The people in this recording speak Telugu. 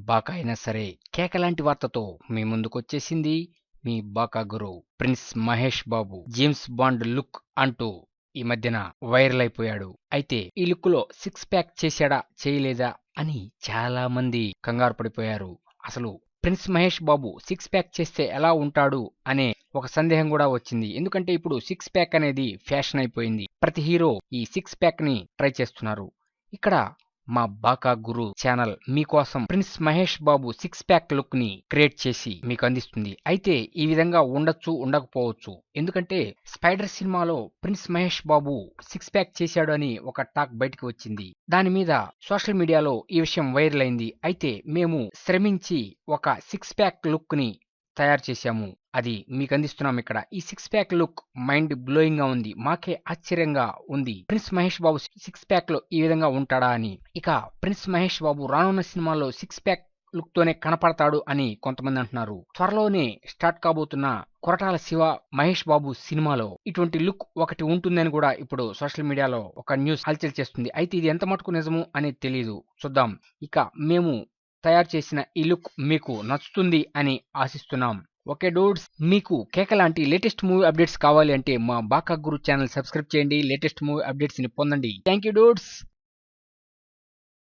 బాకా అయినా సరే కేకలాంటి వార్తతో మీ ముందుకొచ్చేసింది మీ బాకా గురు prince Mahesh Babu. James bond look అంటూ ఈ మధ్యన వైరల్ అయిపోయాడు. అయితే ఈ లుక్ లో సిక్స్ ప్యాక్ చేశాడా చేయలేదా అని చాలా మంది కంగారు పడిపోయారు. అసలు prince Mahesh Babu six pack చేస్తే ఎలా ఉంటాడు అనే ఒక సందేహం కూడా వచ్చింది. ఎందుకంటే ఇప్పుడు సిక్స్ ప్యాక్ అనేది ఫ్యాషన్ అయిపోయింది. ప్రతి హీరో ఈ సిక్స్ ప్యాక్ ని ట్రై చేస్తున్నారు. ఇక్కడ మా బాకా గురు ఛానల్ మీకోసం prince Mahesh Babu six pack look ని క్రియేట్ చేసి మీకు అందిస్తుంది. అయితే ఈ విధంగా ఉండొచ్చు ఉండకపోవచ్చు. ఎందుకంటే స్పైడర్ సినిమాలో prince Mahesh Babu six pack చేశాడు అని ఒక టాక్ బయటకు వచ్చింది. దాని మీద సోషల్ మీడియాలో ఈ విషయం వైరల్ అయింది. అయితే మేము శ్రమించి ఒక సిక్స్ ప్యాక్ లుక్ ని తయారు చేశాము. అది మీకు అందిస్తున్నాం ఇక్కడ. ఈ six pack look mind blowing గా ఉంది. మాకే ఆశ్చర్యంగా ఉంది. Prince Mahesh Babu six pack లో ఈ విధంగా ఉంటాడా అని. ఇక ప్రిన్స్ మహేష్ బాబు రానున్న సినిమాలో సిక్స్ ప్యాక్ లుక్ తోనే కనపడతాడు అని కొంతమంది అంటున్నారు. త్వరలోనే స్టార్ట్ కాబోతున్న కొరటాల శివ మహేష్ బాబు సినిమాలో ఇటువంటి లుక్ ఒకటి ఉంటుందని కూడా ఇప్పుడు సోషల్ మీడియాలో ఒక న్యూస్ హల్చల్ చేస్తుంది. అయితే ఇది ఎంత మటుకు నిజము అనేది తెలియదు. చూద్దాం. ఇక మేము తయారు చేసిన ఈ లుక్ మీకు నచ్చుతుంది అని ఆశిస్తున్నాం. ఓకే డూడ్స్, మీకు కేక లాంటి లేటెస్ట్ మూవీ అప్డేట్స్ కావాలి అంటే మా బాకా గురు ఛానల్ సబ్స్క్రైబ్ చేయండి. లేటెస్ట్ మూవీ అప్డేట్స్ ని పొందండి. Thank you dudes.